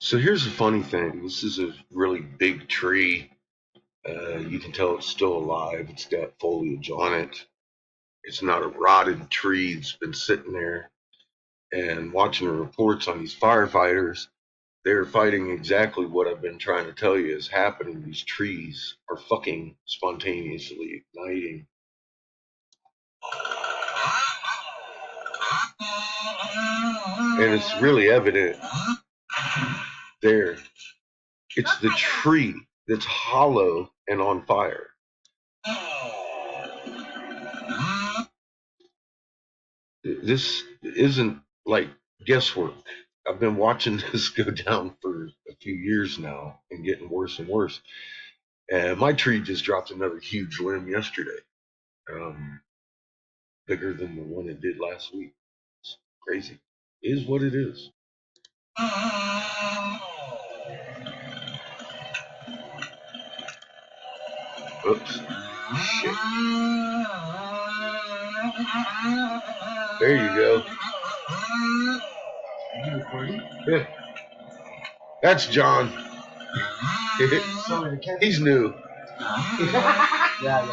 So here's the funny thing. This is a really big tree. You can tell it's still alive. It's got foliage on it. It's not a rotted tree. It's been sitting there. And watching the reports on these firefighters, they're fighting exactly what I've been trying to tell you is happening. These trees are fucking spontaneously igniting. And it's really evident there. It's the tree that's hollow and on fire. This isn't like guesswork. I've been watching this go down for a few years now and getting worse and worse. And my tree just dropped another huge limb yesterday, um, bigger than the one it did last week. It's crazy. It is what it is. Oops. Shit. There you go. Yeah. That's John. He's new. Yeah.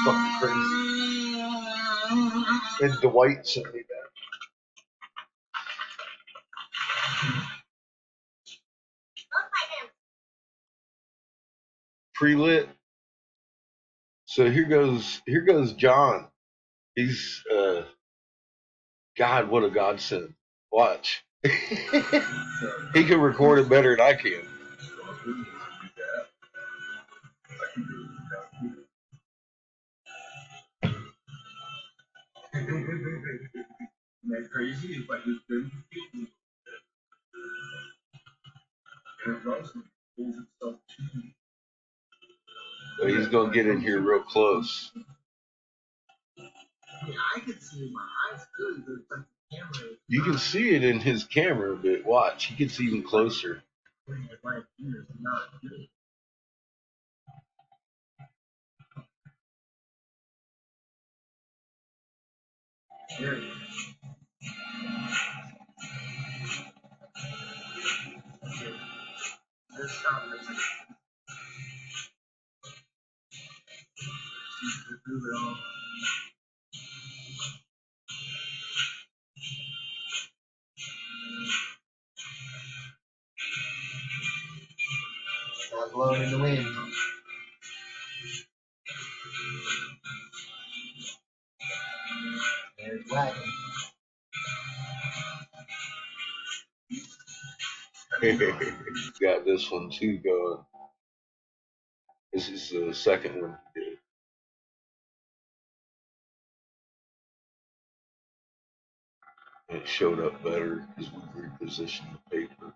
Fucking crazy. And Dwight sent me that. Pre-lit. So here goes John. He's God, what a godsend. Watch. He can record it better than I can. That crazy is like it's been so he's gonna get in here real close. Yeah, I can see my eyes good, but it's like the camera. You can see it in his camera, but watch, he gets even closer. Start blowing in the wind. There's wagon. Got this one too going. This is the second one he did. And it showed up better because we repositioned the paper.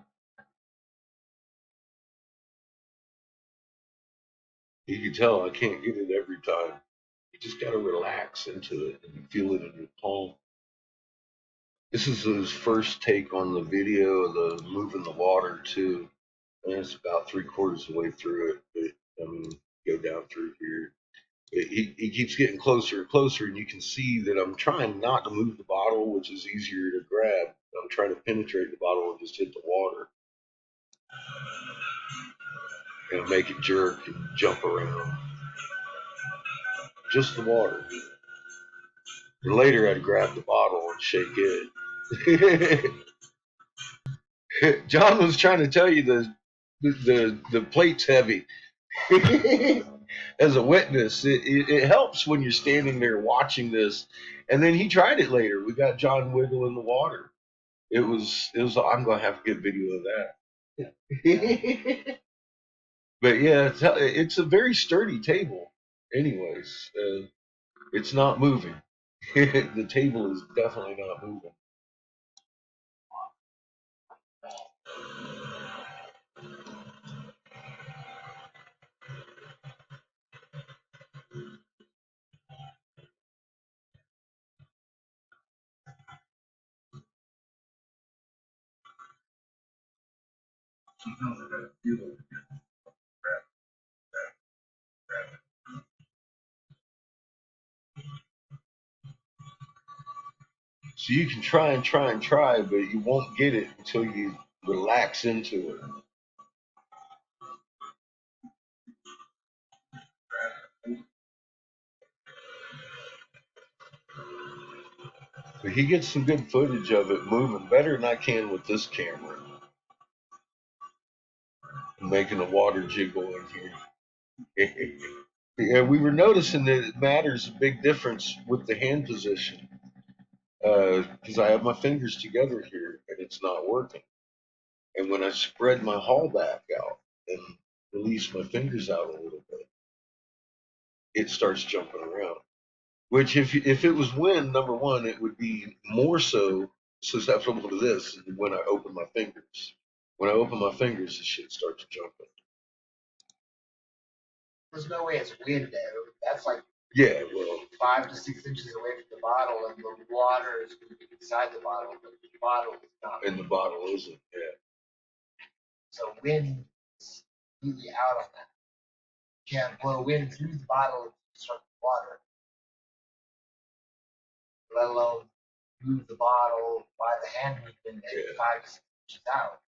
You can tell I can't get it every time. You just got to relax into it and feel it in your palm. This is his first take on the video of the moving the water too. And it's about 3/4 of the way through it. But I mean, go down through here. He keeps getting closer and closer, and you can see that I'm trying not to move the bottle, which is easier to grab. I'm trying to penetrate the bottle and just hit the water and make it jerk and jump around. Just the water. And later, I'd grab the bottle and shake it. John was trying to tell you the plate's heavy. As a witness, it helps when you're standing there watching this. And then he tried it later. We got John wiggle in the water. It was. I'm gonna have a good video of that. But yeah, it's a very sturdy table. Anyways, it's not moving. The table is definitely not moving. So you can try and try and try, but you won't get it until you relax into it. But he gets some good footage of it moving better than I can with this camera. Making the water jiggle in here. Yeah, we were noticing that it matters a big difference with the hand position. Because I have my fingers together here and it's not working. And when I spread my haul back out and release my fingers out a little bit, it starts jumping around. Which, if it was wind, number one, it would be more so susceptible to this when I open my fingers. When I open my fingers, the shit starts jumping. There's no way it's wind there. That's like Yeah, well, 5 to 6 inches away from the bottle, and the water is moving inside the bottle, but the bottle is not. and the bottle isn't. Yeah. So wind is completely out on that. You can't blow wind through the bottle and construct the water, let alone move the bottle by the hand movement at Yeah. 5 to 6 inches out.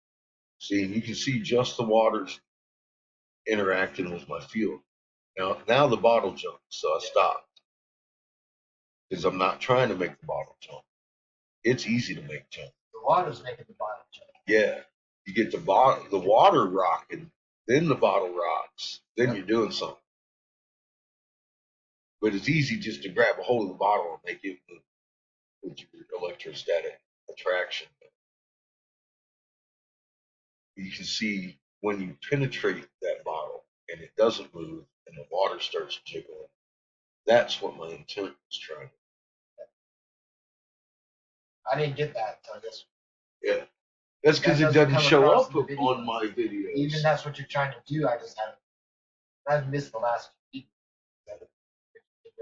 See, you can see just the water's interacting with my field. Now the bottle jumped, so I stopped because I'm not trying to make the bottle jump. It's easy to make jump. The water's making the bottle jump. Yeah, you get the water rocking, then the bottle rocks, then you're doing something. But it's easy just to grab a hold of the bottle and make it with your electrostatic attraction. You can see when you penetrate that bottle and it doesn't move and the water starts jiggling. That's what my intent was trying to. I didn't get that until this. Yeah, that's because it doesn't show up on my videos. Even that's what you're trying to do. I've missed the last week.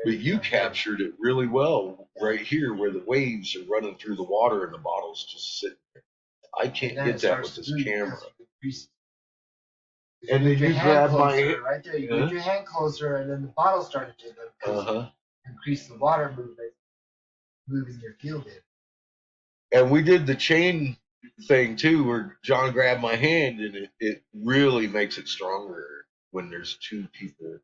But you captured it really well right here where the waves are running through the water and the bottle's just sitting there. I can't get that with this camera. And then you grab my hand. Right there, you put your hand closer, and then the bottle started to increase the water movement, moving your field in. And we did the chain thing too, where John grabbed my hand, and it really makes it stronger when there's two people.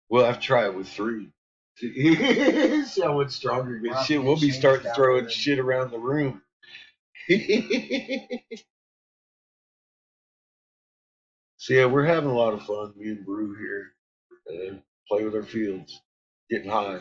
We'll have to try it with three. See how much stronger it gets. Shit, we'll be starting throwing shit around the room. So yeah, we're having a lot of fun. Me and Brew here, play with our fields, getting high.